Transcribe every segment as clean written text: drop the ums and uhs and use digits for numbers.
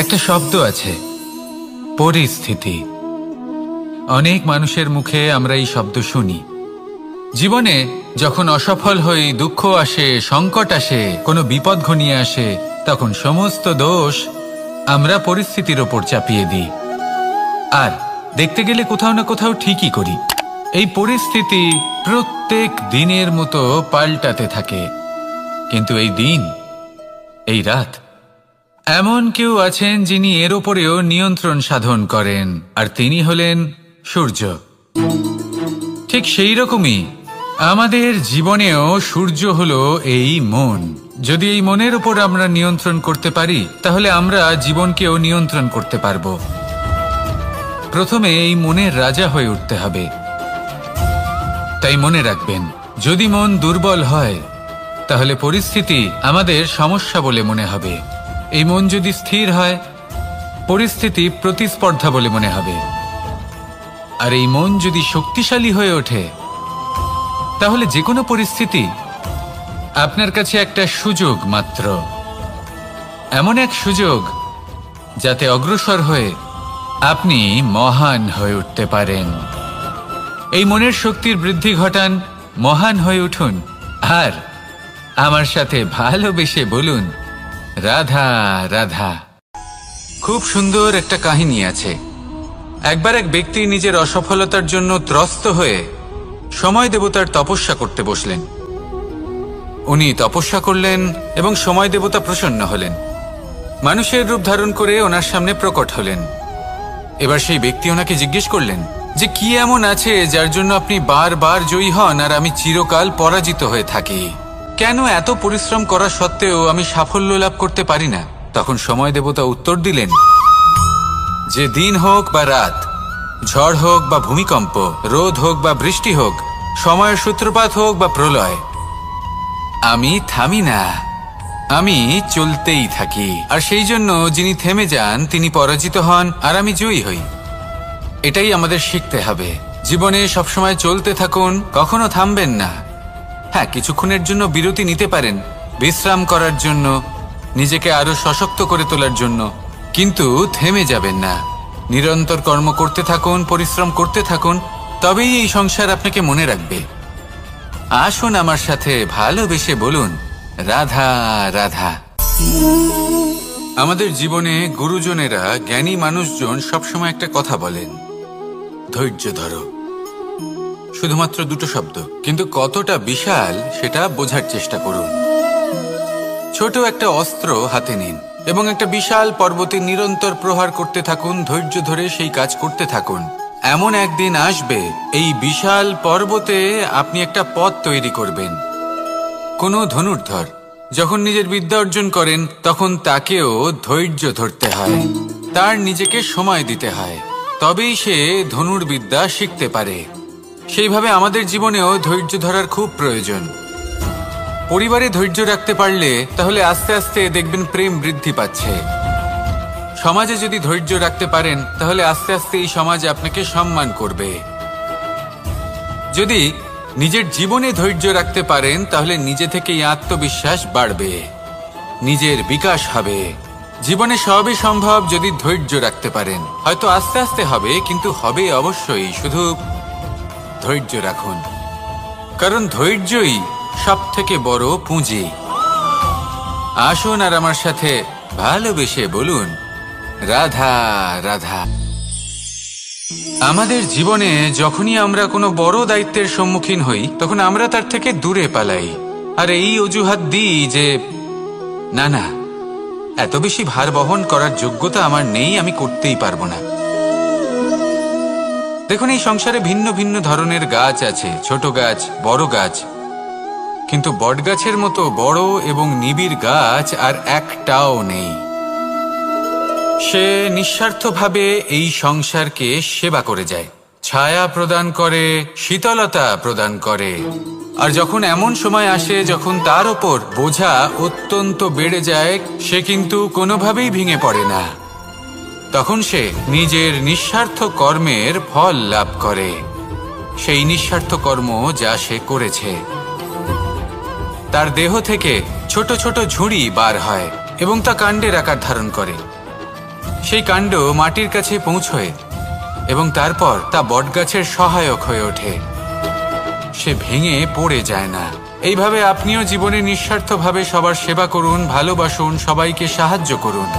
একটা শব্দ আছে, পরিস্থিতি। অনেক মানুষের মুখে আমরা এই শব্দ শুনি। জীবনে যখন অসফল হই, দুঃখ আসে, সংকট আসে, কোনো বিপদ ঘনিয়ে আসে, তখন সমস্ত দোষ আমরা পরিস্থিতির ওপর চাপিয়ে দিই। আর দেখতে গেলে কোথাও না কোথাও ঠিকই করি। এই পরিস্থিতি প্রত্যেক দিনের মতো পাল্টাতে থাকে, কিন্তু এই দিন, এই রাত, এমন কেউ আছেন যিনি এর ওপরেও নিয়ন্ত্রণ সাধন করেন, আর তিনি হলেন সূর্য। ঠিক সেই রকমই আমাদের জীবনেও সূর্য হলো এই মন। যদি এই মনের উপর আমরা নিয়ন্ত্রণ করতে পারি, তাহলে আমরা জীবনকেও নিয়ন্ত্রণ করতে পারবো। প্রথমে এই মনের রাজা হয়ে উঠতে হবে। তাই মনে রাখবেন, যদি মন দুর্বল হয়, তাহলে পরিস্থিতি আমাদের সমস্যা বলে মনে হবে। এই মন যদি স্থির হয়, পরিস্থিতি প্রতিস্পর্ধা বলে মনে হবে। আর এই মন যদি শক্তিশালী হয়ে ওঠে, তাহলে যে কোনো পরিস্থিতি আপনার কাছে একটা সুযোগ মাত্র। এমন এক সুযোগ যাতে অগ্রসর হয়ে আপনি মহান হয়ে উঠতে পারেন। এই মনের শক্তির বৃদ্ধি ঘটান, মহান হয়ে উঠুন, আর আমার সাথে ভালোবেসে বলুন, রাধা রাধা। খুব সুন্দর একটা কাহিনী আছে। একবার এক ব্যক্তি নিজের অসফলতার জন্য ত্রস্ত হয়ে সময় দেবতার তপস্যা করতে বসলেন। উনি তপস্যা করলেন এবং সময় দেবতা প্রসন্ন হলেন। মানুষের রূপ ধারণ করে ওনার সামনে প্রকট হলেন। এবার সেই ব্যক্তি ওনাকে জিজ্ঞেস করলেন যে কি এমন আছে যার জন্য আপনি বারবার জয়ী হন আর আমি চিরকাল পরাজিত হয়ে থাকি? কেন এত পরিশ্রম করা সত্ত্বেও আমি সাফল্য লাভ করতে পারি না? তখন সময় দেবতা উত্তর দিলেন যে দিন হোক বা রাত, ঝড় হোক বা ভূমিকম্প, রোদ হোক বা বৃষ্টি হোক, সময়ের সূত্রপাত হোক বা প্রলয়, আমি থামি না, আমি চলতেই থাকি। আর সেই জন্য যিনি থেমে যান তিনি পরাজিত হন আর আমি জয়ী হই। এটাই আমাদের শিখতে হবে। জীবনে সবসময় চলতে থাকুন, কখনো থামবেন না। হ্যাঁ, কিছুক্ষণের জন্য বিরতি নিতে পারেন, বিশ্রাম করার জন্য, নিজেকে আরো সশক্ত করে তোলার জন্য, কিন্তু থেমে যাবেন না। নিরন্তর কর্ম করতে থাকুন, পরিশ্রম করতে থাকুন, তবেই এই সংসার আপনাকে মনে রাখবে। আসুন আমার সাথে ভালোবেসে বলুন, রাধা রাধা। আমাদের জীবনে গুরুজনেরা, জ্ঞানী মানুষজন সবসময় একটা কথা বলেন, ধৈর্য ধরো। শুধুমাত্র দুটো শব্দ, কিন্তু কতটা বিশাল সেটা বোঝার চেষ্টা করুন। ছোট একটা অস্ত্র হাতে নিন এবং একটা বিশাল পর্বতে নিরন্তর প্রহার করতে থাকুন। ধৈর্য ধরে সেই কাজ করতে থাকুন। এমন একদিন আসবে, এই বিশাল পর্বতে আপনি একটা পথ তৈরি করবেন। কোনো ধনুর্ধর যখন নিজের বিদ্যা অর্জন করেন, তখন তাকেও ধৈর্য ধরতে হয়, তার নিজেকে সময় দিতে হয়, তবেই সে ধনুর্বিদ্যা শিখতে পারে। সেইভাবে আমাদের জীবনেও ধৈর্য ধরার খুব প্রয়োজন। পরিবারে ধৈর্য রাখতে পারলে তাহলে আস্তে আস্তে দেখবেন প্রেম বৃদ্ধি পাচ্ছে। সমাজে যদি ধৈর্য রাখতে পারেন, তাহলে আস্তে আস্তে এই সমাজ আপনাকে সম্মান করবে। যদি নিজের জীবনে ধৈর্য রাখতে পারেন, তাহলে নিজে থেকেই আত্মবিশ্বাস বাড়বে, নিজের বিকাশ হবে। জীবনে সবই সম্ভব যদি ধৈর্য রাখতে পারেন। হয়তো আস্তে আস্তে হবে, কিন্তু হবে অবশ্যই। শুধু ধৈর্য রাখুন, কারণ ধৈর্যই সব থেকে বড় পুঁজি। আসুন আর আমার সাথে ভালোবেসে বলুন, রাধা রাধা। আমাদের জীবনে যখনই আমরা কোনো বড় দায়িত্বের সম্মুখীন হই, তখন আমরা তার থেকে দূরে পালাই আর এই অজুহাত দিই যে না না, এত বেশি ভার বহন করার যোগ্যতা আমার নেই, আমি করতেই পারবো না। দেখুন, এই সংসারে ভিন্ন ভিন্ন ধরনের গাছ আছে, ছোট গাছ, বড় গাছ, কিন্তু বটগাছের মতো বড় এবং নিবিড় গাছ আর একটাও নেই। সে নিঃস্বার্থভাবে এই সংসারকে সেবা করে যায়, ছায়া প্রদান করে, শীতলতা প্রদান করে। আর যখন এমন সময় আসে যখন তার ওপর বোঝা অত্যন্ত বেড়ে যায়, সে কিন্তু কোনোভাবেই ভেঙে পড়ে না। তখন সে নিজের নিঃস্বার্থ কর্মের ফল লাভ করে, সেই নিঃস্বার্থ কর্ম যা সে করেছে। তার দেহ থেকে ছোট ছোট ঝুড়ি বার হয় এবং তা কাণ্ডের আকার ধারণ করে। সেই কাণ্ড মাটির কাছে পৌঁছয় এবং তারপর তা বটগাছের সহায়ক হয়ে ওঠে। সে ভেঙে পড়ে যায় না। এইভাবে আপনিও জীবনে নিঃস্বার্থভাবে সবার সেবা করুন, ভালোবাসুন, সবাইকে সাহায্য করুন।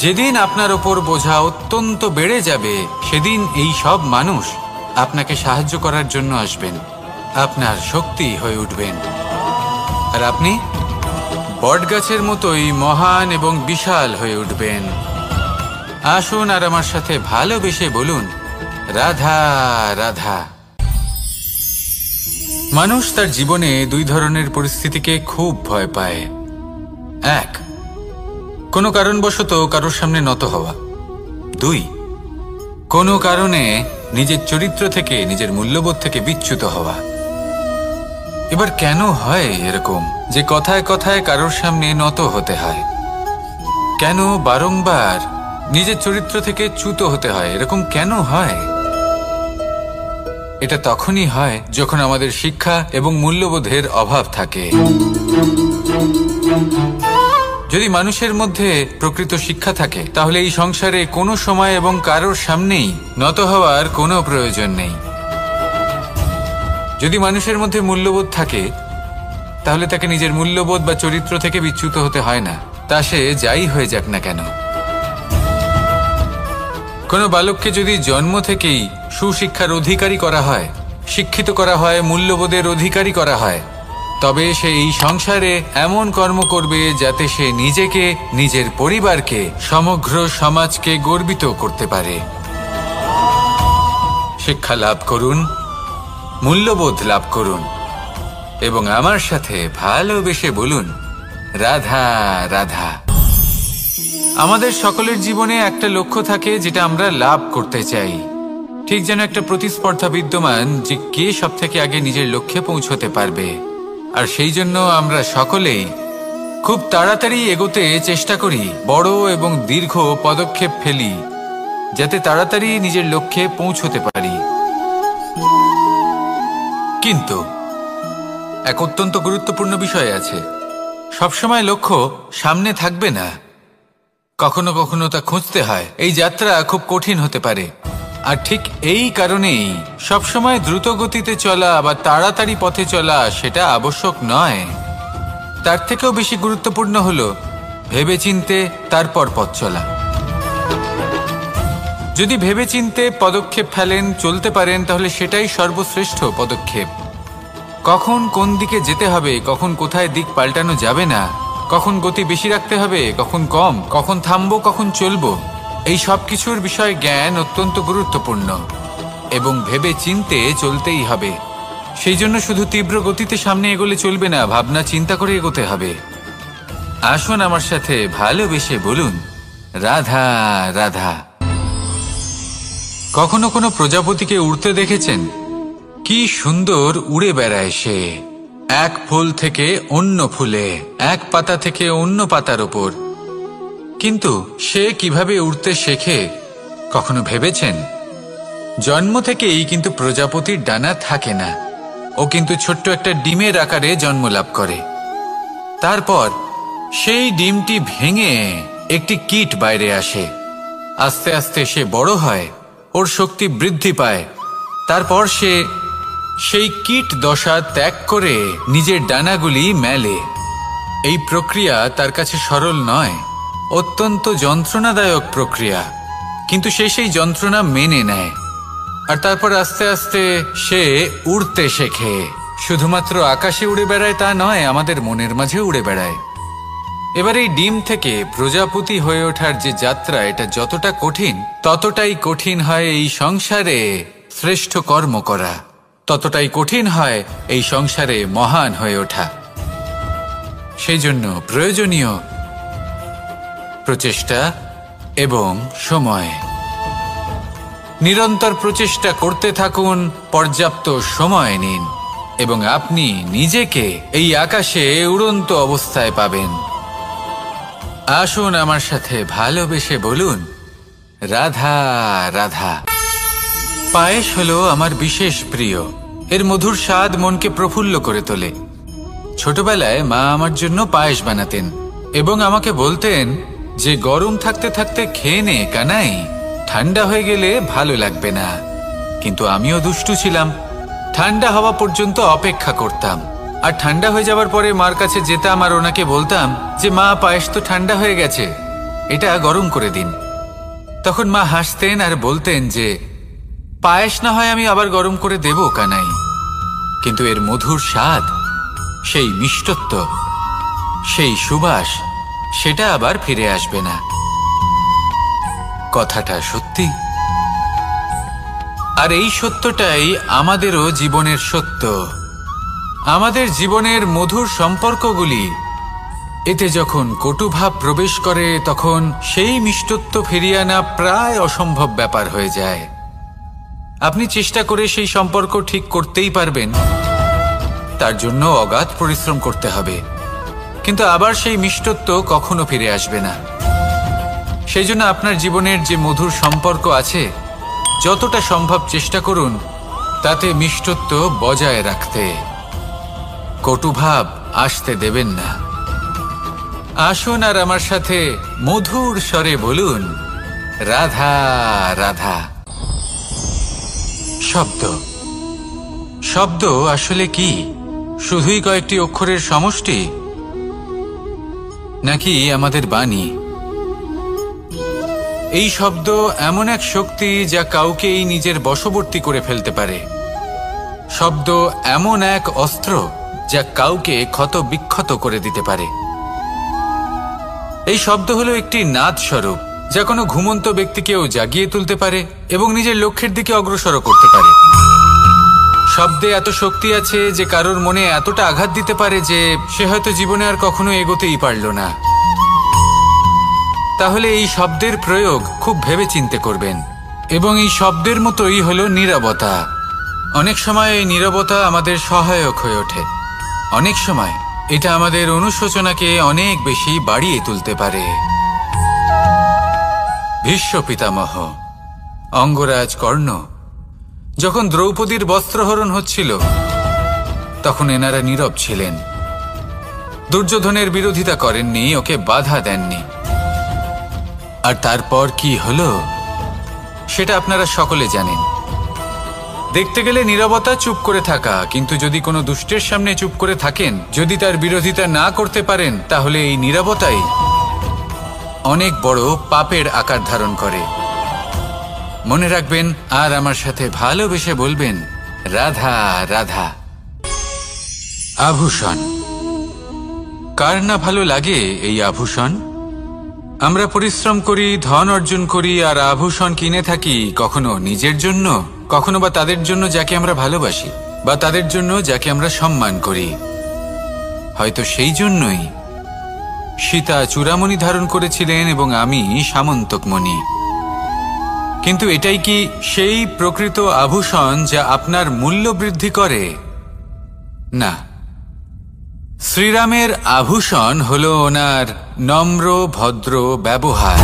যেদিন আপনার ওপর বোঝা অত্যন্ত বেড়ে যাবে, সেদিন এই সব মানুষ আপনাকে সাহায্য করার জন্য আসবেন, আপনার শক্তি হয়ে উঠবেন, আর আপনি বটগাছের মতোই মহান এবং বিশাল হয়ে উঠবেন। আসুন আর আমার সাথে ভালোবেসে বলুন, রাধা রাধা। মানুষ তার জীবনে দুই ধরনের পরিস্থিতিকে খুব ভয় পায়। এক, কোনো কারণবশত কারোর সামনে নত হওয়া। দুই, কোনো কারণে নিজের চরিত্র থেকে, নিজের মূল্যবোধ থেকে বিচ্যুত হওয়া। এবার কেন হয় এরকম যে কথায় কথায় কারোর সামনে নত হতে হয়? কেন বারংবার নিজের চরিত্র থেকে চ্যুত হতে হয়? এরকম কেন হয়? এটা তখনই হয় যখন আমাদের শিক্ষা এবং মূল্যবোধের অভাব থাকে। যদি মানুষের মধ্যে প্রকৃত শিক্ষা থাকে, তাহলে এই সংসারে কোনো সময় এবং কারোর সামনেই নত হওয়ার কোনো প্রয়োজন নেই। যদি মানুষের মধ্যে মূল্যবোধ থাকে, তাহলে তাকে নিজের মূল্যবোধ বা চরিত্র থেকে বিচ্যুত হতে হয় না, তা সে যাই হয়ে যাক না কেন। কোনো বালককে যদি জন্ম থেকেই সুশিক্ষার অধিকারী করা হয়, শিক্ষিত করা হয়, মূল্যবোধের অধিকারী করা হয়, তবে সে এই সংসারে এমন কর্ম করবে যাতে সে নিজেকে, নিজের পরিবারকে, সমগ্র সমাজকে গর্বিত করতে পারে। শিক্ষা লাভ করুন, মূল্যবোধ লাভ করুন এবং আমার সাথে ভালোবেসে বলুন, রাধা রাধা। আমাদের সকলের জীবনে একটা লক্ষ্য থাকে যেটা আমরা লাভ করতে চাই। ঠিক যেন একটা প্রতিস্পর্ধা বিদ্যমান যে কে সব থেকে আগে নিজের লক্ষ্যে পৌঁছতে পারবে। আর সেই জন্য আমরা সকলেই খুব তাড়াতাড়ি এগোতে চেষ্টা করি, বড় এবং দীর্ঘ পদক্ষেপ ফেলি যাতে তাড়াতাড়ি নিজের লক্ষ্যে পৌঁছতে পারি। কিন্তু এক অত্যন্ত গুরুত্বপূর্ণ বিষয় আছে, সবসময় লক্ষ্য সামনে থাকবে না, কখনো কখনো তা খুঁজতে হয়। এই যাত্রা খুব কঠিন হতে পারে, আর ঠিক এই কারণেই সবসময় দ্রুত গতিতে চলা বা তাড়াতাড়ি পথে চলা সেটা আবশ্যক নয়। তার থেকেও বেশি গুরুত্বপূর্ণ হলো ভেবেচিন্তে তারপর পথ চলা। যদি ভেবেচিন্তে পদক্ষেপ ফেলেন, চলতে পারেন, তাহলে সেটাই সর্বশ্রেষ্ঠ পদক্ষেপ। কখন কোন দিকে যেতে হবে, কখন কোথায় দিক পাল্টানো যাবে না, কখন গতি বেশি রাখতে হবে, কখন কম, কখন থামবো, কখন চলবো, এই সব কিছুর বিষয়ে জ্ঞান অত্যন্ত গুরুত্বপূর্ণ এবং ভেবে চিন্তে চলতেই হবে। সেই জন্য শুধু তীব্র গতিতে সামনে এগোলে চলবে না, ভাবনা চিন্তা করে এগোতে হবে। আসুন আমার সাথে ভালোবেসে বলুন, রাধা রাধা। কখনো কোনো প্রজাপতিকে উড়তে দেখেছেন? কি সুন্দর উড়ে বেড়ায় সে, এক ফুল থেকে অন্য ফুলে, এক পাতা থেকে অন্য পাতার ওপর। কিন্তু সে কিভাবে উড়তে শেখে কখনো ভেবেছেন? জন্ম থেকেই কিন্তু প্রজাপতির ডানা থাকে না, ও কিন্তু ছোট্ট একটা ডিমের আকারে জন্ম লাভ করে। তারপর সেই ডিমটি ভেঙে একটি কীট বাইরে আসে। আস্তে আস্তে সে বড় হয়, ওর শক্তি বৃদ্ধি পায়। তারপর সে সেই কীট দশা ত্যাগ করে নিজের ডানাগুলি মেলে। এই প্রক্রিয়া তার কাছে সরল নয়, অত্যন্ত যন্ত্রণাদায়ক প্রক্রিয়া, কিন্তু সে সেই যন্ত্রণা মেনে নেয়। আর তারপর আস্তে আস্তে সে উড়তে শেখে। শুধুমাত্র আকাশে উড়ে বেড়ায় তা নয়, আমাদের মনের মাঝে উড়ে বেড়ায়। এবার এই ডিম থেকে প্রজাপতি হয়ে ওঠার যে যাত্রা, এটা যতটা কঠিন, ততটাই কঠিন হয় এই সংসারে শ্রেষ্ঠ কর্ম করা, ততটাই কঠিন হয় এই সংসারে মহান হয়ে ওঠা। সেই জন্য প্রয়োজনীয় প্রচেষ্টা এবং সময়। নিরন্তর প্রচেষ্টা করতে থাকুন, পর্যাপ্ত সময় নিন এবং আপনি নিজেকে এই আকাশে উড়ন্ত অবস্থায় পাবেন। আসুন আমার সাথে ভালোবেসে বলুন, রাধা রাধা। পায়েস হলো আমার বিশেষ প্রিয়। এর মধুর স্বাদ মনকে প্রফুল্ল করে তোলে। ছোটবেলায় মা আমার জন্য পায়েস বানাতেন এবং আমাকে বলতেন যে গরম থাকতে থাকতে খেয়ে নে কানাই, ঠান্ডা হয়ে গেলে ভালো লাগবে না। কিন্তু আমিও দুষ্টু ছিলাম, ঠান্ডা হওয়া পর্যন্ত অপেক্ষা করতাম, আর ঠান্ডা হয়ে যাবার পরে মার কাছে যেতাম আর ওনাকে বলতাম যে মা, পায়েস তো ঠান্ডা হয়ে গেছে, এটা গরম করে দিন। তখন মা হাসতেন আর বলতেন যে পায়েস না হয় আমি আবার গরম করে দেব কানাই, কিন্তু এর মধুর স্বাদ, সেই মিষ্টত্ব, সেই সুবাস, সেটা আবার ফিরে আসবে না। কথাটা সত্যি, আর এই সত্যটাই আমাদেরও জীবনের সত্য। আমাদের জীবনের মধুর সম্পর্কগুলি, এতে যখন কটুভাব প্রবেশ করে তখন সেই মিষ্টত্ব ফিরিয়ে আনা প্রায় অসম্ভব ব্যাপার হয়ে যায়। আপনি চেষ্টা করে সেই সম্পর্ক ঠিক করতেই পারবেন, তার জন্য অগাধ পরিশ্রম করতে হবে, কিন্তু আবার সেই মিষ্টত্ব কখনো ফিরে আসবে না। সেই জন্য আপনার জীবনের যে মধুর সম্পর্ক আছে, যতটা সম্ভব চেষ্টা করুন তাতে মিষ্টত্ব বজায় রাখতে। কটুভাব আসতে দেবেন না। আসুন আর আমার সাথে মধুর স্বরে বলুন, রাধা রাধা। শব্দ, শব্দ আসলে কি? শুধুই কয়েকটি অক্ষরের সমষ্টি, নাকি আমাদের বাণী? এই শব্দ এমন এক শক্তি যা কাউকেই নিজের বশবর্তী করে ফেলতে পারে। শব্দ এমন এক অস্ত্র যা কাউকে ক্ষত বিক্ষত করে দিতে পারে। এই শব্দ হলো একটি নাদ স্বরূপ, যা কোনো ঘুমন্ত ব্যক্তিকেও জাগিয়ে তুলতে পারে এবং নিজের লক্ষ্যের দিকে অগ্রসর করতে পারে। শব্দে এত শক্তি আছে যে কারোর মনে এতটা আঘাত দিতে পারে যে সে হয়তো জীবনে আর কখনো এগোতেই পারল না। তাহলে এই শব্দের প্রয়োগ খুব ভেবে চিন্তে করবেন। এবং এই শব্দের মতোই হলো নীরবতা। অনেক সময় এই নীরবতা আমাদের সহায়ক হয়ে ওঠে, অনেক সময় এটা আমাদের অনুশোচনাকে অনেক বেশি বাড়িয়ে তুলতে পারে। ভীষ্ম পিতামহ, অঙ্গরাজ কর্ণ, যখন দ্রৌপদীর বস্ত্রহরণ হচ্ছিল তখন এনারা নীরব ছিলেন। দুর্যোধনের বিরোধিতা করেননি, ওকে বাধা দেননি। আর তারপর কি হলো সেটা আপনারা সকলে জানেন। দেখতে গেলে নীরবতা চুপ করে থাকা, কিন্তু যদি কোনো দুষ্টের সামনে চুপ করে থাকেন, যদি তার বিরোধিতা না করতে পারেন, তাহলে এই নীরবতাই অনেক বড় পাপের আকার ধারণ করে। মনে রাখবেন আর আমার সাথে ভালোবেসে বলবেন, রাধা রাধা। আভূষণ, কার না ভালো লাগে এই আভূষণ? আমরা পরিশ্রম করি, ধন অর্জন করি আর আভূষণ কিনে থাকি, কখনো নিজের জন্য, কখনো বা তাদের জন্য যাকে আমরা ভালোবাসি, বা তাদের জন্য যাকে আমরা সম্মান করি। হয়তো সেই জন্যই সীতা চূড়ামণি ধারণ করেছিলেন এবং আমি সামন্তকমণি। কিন্তু এটাই কি সেই প্রকৃত আভূষণ যা আপনার মূল্য বৃদ্ধি করে? না। শ্রীরামের আভূষণ হলো ওনার নম্র ভদ্র ব্যবহার।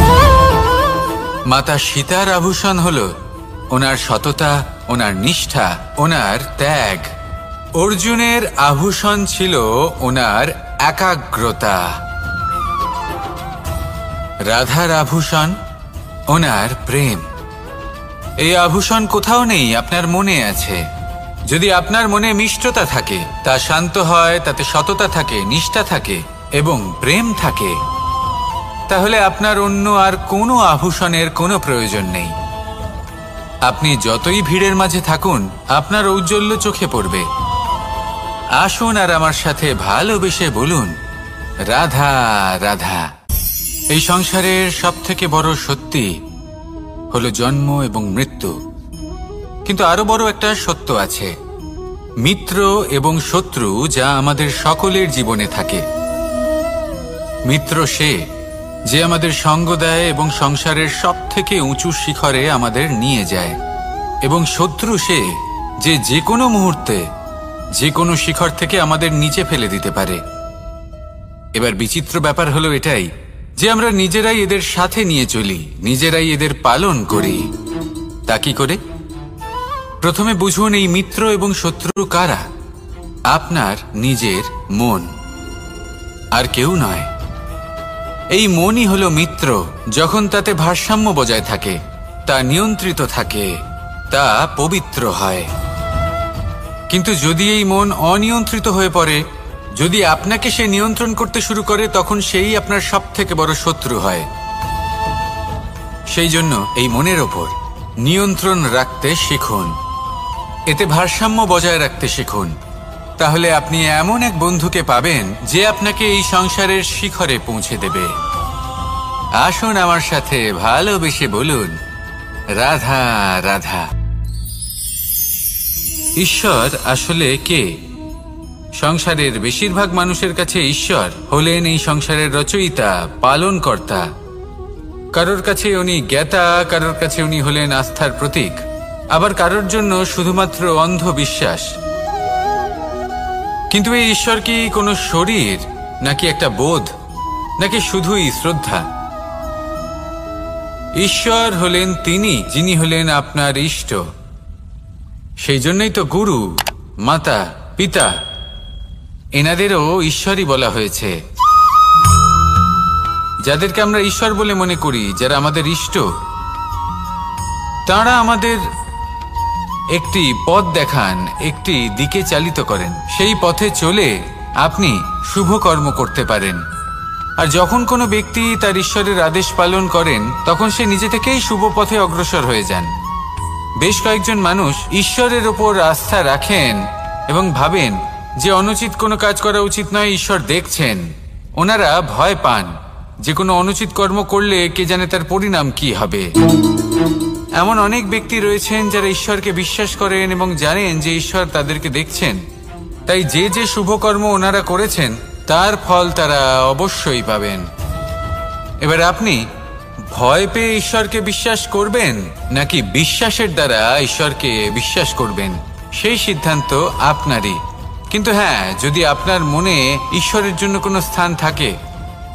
মাতা সীতার আভূষণ হলো ওনার সততা, ওনার নিষ্ঠা, ওনার ত্যাগ। অর্জুনের আভূষণ ছিল ওনার একাগ্রতা। রাধার আভূষণ ওনার প্রেম। এই আভূষণ কোথাও নেই, আপনার মনে আছে। যদি আপনার মনে মিষ্টতা থাকে, তা শান্ত হয়, তাতে সততা থাকে, নিষ্ঠা থাকে এবং প্রেম থাকে, তাহলে আপনার অন্য আর কোনো আভূষণের কোনো প্রয়োজন নেই। আপনি যতই ভিড়ের মাঝে থাকুন, আপনার ঔজ্জ্বল্য চোখে পড়বে। আসুন আর আমার সাথে ভালোবেসে বলুন, রাধা রাধা। এই সংসারের সবথেকে বড় সত্যি হলো জন্ম এবং মৃত্যু, কিন্তু আরো বড় একটা সত্য আছে, মিত্র এবং শত্রু, যা আমাদের সকলের জীবনে থাকে। মিত্র সে যে আমাদের সঙ্গ দেয় এবং সংসারের সবথেকে উঁচু শিখরে আমাদের নিয়ে যায়, এবং শত্রু সে যে যে কোনো মুহূর্তে যে কোনো শিখর থেকে আমাদের নিচে ফেলে দিতে পারে। এবার বিচিত্র ব্যাপার হলো এটাই যে আমরা নিজেরাই এদের সাথে নিয়ে চলি, নিজেরাই এদের পালন করি। তা কি করে? প্রথমে বুঝুন এই মিত্র এবং শত্রু কারা। আপনার নিজের মন, আর কেউ নয়। এই মনই হলো মিত্র। যখন তাতে ভারসাম্য বজায় থাকে, তা নিয়ন্ত্রিত থাকে, তা পবিত্র হয়। কিন্তু যদি এই মন অনিয়ন্ত্রিত হয়ে পড়ে, যদি আপনাকে সে নিয়ন্ত্রণ করতে শুরু করে, তখন সেই আপনার সবথেকে বড় শত্রু হয়। সেই জন্য এই মনের ওপর নিয়ন্ত্রণ রাখতে শিখুন, এতে ভারসাম্য বজায় রাখতে শিখুন। তাহলে আপনি এমন এক বন্ধুকে পাবেন যে আপনাকে এই সংসারের শিখরে পৌঁছে দেবে। আসুন আমার সাথে ভালোবেসে বলুন, রাধা রাধা। ঈশ্বর আসলে কে? সংসারের বেশিরভাগ মানুষের কাছে ঈশ্বর হলেন এই সংসারের রচয়িতা, পালনকর্তা। কারোর কাছে উনি জ্ঞাতা, কারোর কাছে উনি হলেন আস্থার প্রতীক, আবার কারোর জন্য শুধুমাত্র অন্ধ বিশ্বাস। কিন্তু এই ঈশ্বর কি কোনো শরীর, নাকি একটা বোধ, নাকি শুধুই শ্রদ্ধা? ঈশ্বর হলেন তিনি যিনি হলেন আপনার ইষ্ট। সেই জন্যই তো গুরু, মাতা, পিতা এনাদেরও ঈশ্বরই বলা হয়েছে। যাদেরকে আমরা ঈশ্বর বলে মনে করি, যারা আমাদের ইষ্ট, তারা আমাদের একটি পথ দেখান, একটি দিকে চালিত করেন। সেই পথে চলে আপনি শুভ কর্ম করতে পারেন। আর যখন কোনো ব্যক্তি তার ঈশ্বরের আদেশ পালন করেন, তখন সে নিজে থেকেই শুভ পথে অগ্রসর হয়ে যান। বেশ কয়েকজন মানুষ ঈশ্বরের ওপর আস্থা রাখেন এবং ভাবেন যে অনুচিত কোনো কাজ করা উচিত নয়, ঈশ্বর দেখছেন। ওনারা ভয় পান যে কোনো অনুচিত কর্ম করলে কে জানে তার পরিণাম কি হবে। এমন অনেক ব্যক্তি রয়েছেন যারা ঈশ্বরকে বিশ্বাস করেন এবং জানেন যে ঈশ্বর তাদেরকে দেখছেন, তাই যে যে শুভ কর্ম ওনারা করেছেন তার ফল তারা অবশ্যই পাবেন। এবার আপনি ভয় পেয়ে ঈশ্বরকে বিশ্বাস করবেন, নাকি বিশ্বাসের দ্বারা ঈশ্বরকে বিশ্বাস করবেন, সেই সিদ্ধান্ত আপনারই। কিন্তু হ্যাঁ, যদি আপনার মনে ঈশ্বরের জন্য কোনো স্থান থাকে,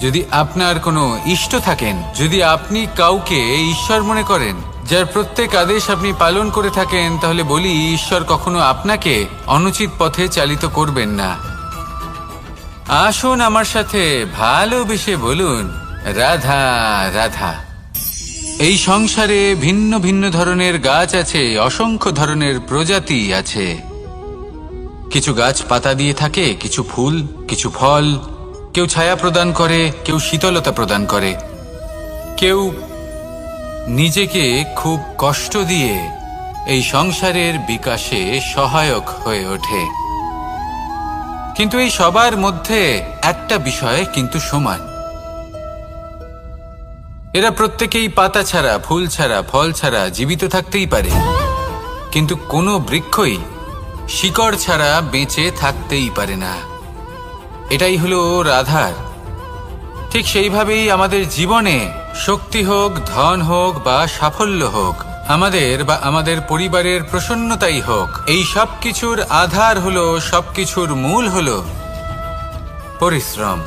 যদি আপনার কোনো ইষ্ট থাকেন, যদি আপনি কাউকে ঈশ্বর মনে করেন, যার প্রত্যেক আদেশ আপনি পালন করে থাকেন, তাহলে বলি, ঈশ্বর কখনো আপনাকে অনুচিত পথে চালিত করবেন না। আসুন আমার সাথে ভালোবেসে বলুন, রাধা রাধা। এই সংসারে ভিন্ন ভিন্ন ধরনের গাছ আছে, অসংখ্য ধরনের প্রজাতি আছে। কিছু গাছ পাতা দিয়ে থাকে, কিছু ফুল, কিছু ফল। কেউ ছায়া প্রদান করে, কেউ শীতলতা প্রদান করে, কেউ নিজেকে খুব কষ্ট দিয়ে এই সংসারের বিকাশে সহায়ক হয়ে ওঠে। কিন্তু এই সবার মধ্যে একটা বিষয় কিন্তু সমান, এরা প্রত্যেকেই পাতা ছাড়া, ফুল ছাড়া, ফল ছাড়া জীবিত থাকতেই পারে, কিন্তু কোনো বৃক্ষই শিকড় ছাড়া বেঁচে থাকতেই পারে না। এটাই হলো রাধার। ঠিক সেইভাবেই আমাদের জীবনে শক্তি হোক, ধন হোক বা সাফল্য হোক, আমাদের বা আমাদের পরিবারের প্রসন্নতাই হোক, এই সব কিছুর আধার হলো, সবকিছুর মূল হলো পরিশ্রম।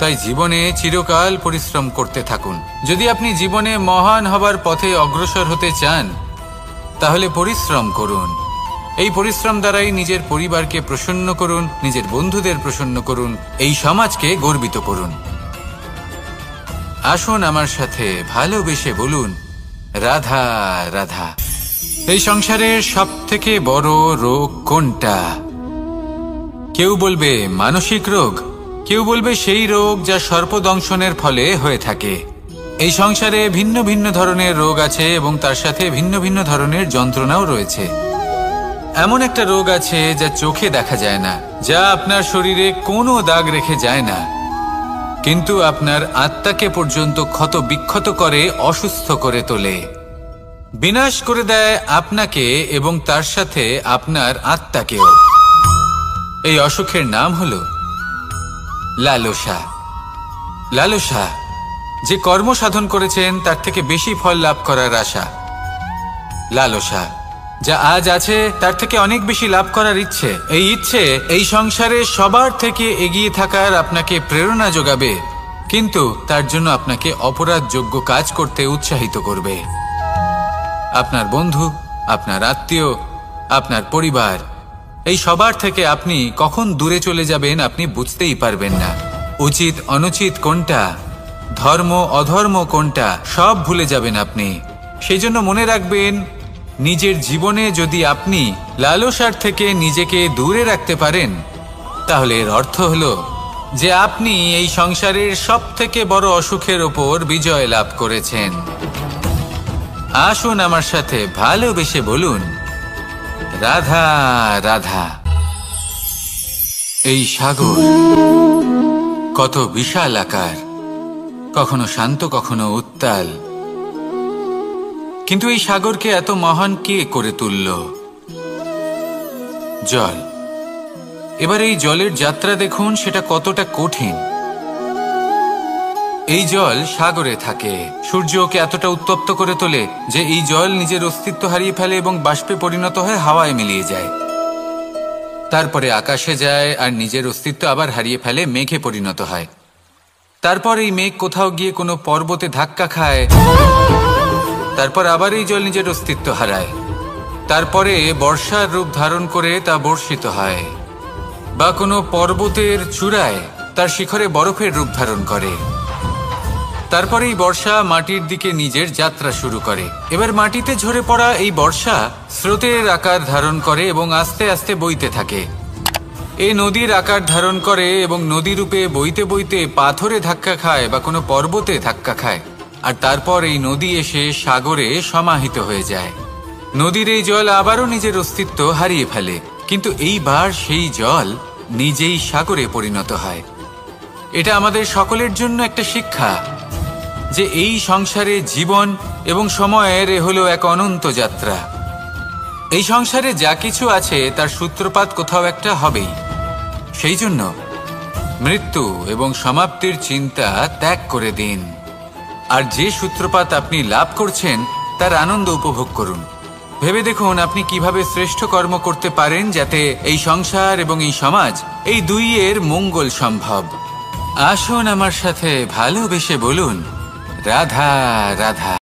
তাই জীবনে চিরকাল পরিশ্রম করতে থাকুন। যদি আপনি জীবনে মহান হবার পথে অগ্রসর হতে চান, তাহলে পরিশ্রম করুন। এই পরিশ্রম দ্বারাই নিজের পরিবারকে প্রসন্ন করুন, নিজের বন্ধুদের প্রসন্ন করুন, এই সমাজকে গর্বিত করুন। আসুন আমার সাথে ভালোবেসে বলুন, রাধা রাধা। এই সংসারের সব থেকে বড় রোগ কোনটা? কেউ বলবে মানসিক রোগ, কেউ বলবে সেই রোগ যা সর্পদংশনের ফলে হয়ে থাকে। এই সংসারে ভিন্ন ভিন্ন ধরনের রোগ আছে এবং তার সাথে ভিন্ন ভিন্ন ধরনের যন্ত্রণাও রয়েছে। এমন একটা রোগ আছে যা চোখে দেখা যায় না, যা আপনার শরীরে কোনো দাগ রেখে যায় না, কিন্তু আপনার আত্মাকে পর্যন্ত ক্ষত বিক্ষত করে, অসুস্থ করে তোলে, বিনাশ করে দেয় আপনাকে এবং তার সাথে আপনার আত্মাকেও। এই অসুখের নাম হলো লালসা। লালসা, যে কর্ম সাধন করেছেন তার থেকে বেশি ফল লাভ করার আশা। লালসা, যা আজ আছে তার থেকে অনেক বেশি লাভ করার ইচ্ছে। এই ইচ্ছে এই সংসারে সবার থেকে এগিয়ে থাকার আপনাকে প্রেরণা যোগাবে, কিন্তু তার জন্য আপনাকে অপরাধযোগ্য কাজ করতে উৎসাহিত করবে। আপনার বন্ধু, আপনার আত্মীয়, আপনার পরিবার, এই সবার থেকে আপনি কখন দূরে চলে যাবেন আপনি বুঝতেই পারবেন না। উচিত অনুচিত কোনটা, ধর্ম অধর্ম কোনটা, সব ভুলে যাবেন আপনি। সেই জন্য মনে রাখবেন, নিজের জীবনে যদি আপনি লালসার থেকে নিজেকে দূরে রাখতে পারেন, তাহলে এর অর্থ হলো যে আপনি এই সংসারের সবথেকে বড় অসুখের ওপর বিজয় লাভ করেছেন। আসুন আমার সাথে ভালোবেসে বলুন, রাধা রাধা। এই সাগর কত বিশাল আকার, কখনো শান্ত কখনো উত্তাল, কিন্তু এই সাগরকে এত মহান কে করে তুলল? জল। এবার এই জলের যাত্রা দেখুন, সেটা কতটা কঠিন। এই জল সাগরে থাকে, সূর্য ওকে এতটা উত্তপ্ত করে তোলে যে এই জল নিজের অস্তিত্ব হারিয়ে ফেলে এবং বাষ্পে পরিণত হয়ে হাওয়ায় মিলিয়ে যায়। তারপরে আকাশে যায় আর নিজের অস্তিত্ব আবার হারিয়ে ফেলে, মেঘে পরিণত হয়। তারপর এই মেঘ কোথাও গিয়ে কোনো পর্বতে ধাক্কা খায়, তারপর আবার এই জল নিজের অস্তিত্ব হারায়। তারপরে বর্ষার রূপ ধারণ করে তা বর্ষিত হয়, বা কোনো পর্বতের চূড়ায় তার শিখরে বরফের রূপ ধারণ করে। তারপরে এই বর্ষা মাটির দিকে নিজের যাত্রা শুরু করে। এবার মাটিতে ঝরে পড়া এই বর্ষা স্রোতের আকার ধারণ করে এবং আস্তে আস্তে বইতে থাকে। এই নদীর আকার ধারণ করে এবং নদী রূপে বইতে বইতে পাথরে ধাক্কা খায় বা কোনো পর্বতে ধাক্কা খায়, আর তারপর এই নদী এসে সাগরে সমাহিত হয়ে যায়। নদীর এই জল আবারও নিজের অস্তিত্ব হারিয়ে ফেলে, কিন্তু এইবার সেই জল নিজেই সাগরে পরিণত হয়। এটা আমাদের সকলের জন্য একটা শিক্ষা যে এই সংসারে জীবন এবং সময়ের হলো এক অনন্ত যাত্রা। এই সংসারে যা কিছু আছে তার সূত্রপাত কোথাও একটা হবেই। সেই জন্য মৃত্যু এবং সমাপ্তির চিন্তা ত্যাগ করে দিন, আর যে সূত্রপাত আপনি লাভ করছেন তার আনন্দ উপভোগ করুন। ভেবে দেখুন আপনি কিভাবে শ্রেষ্ঠ কর্ম করতে পারেন যাতে এই সংসার এবং এই সমাজ, এই দুইয়ের মঙ্গল সম্ভব। আসুন আমার সাথে ভালোবেসে বলুন, রাধা রাধা।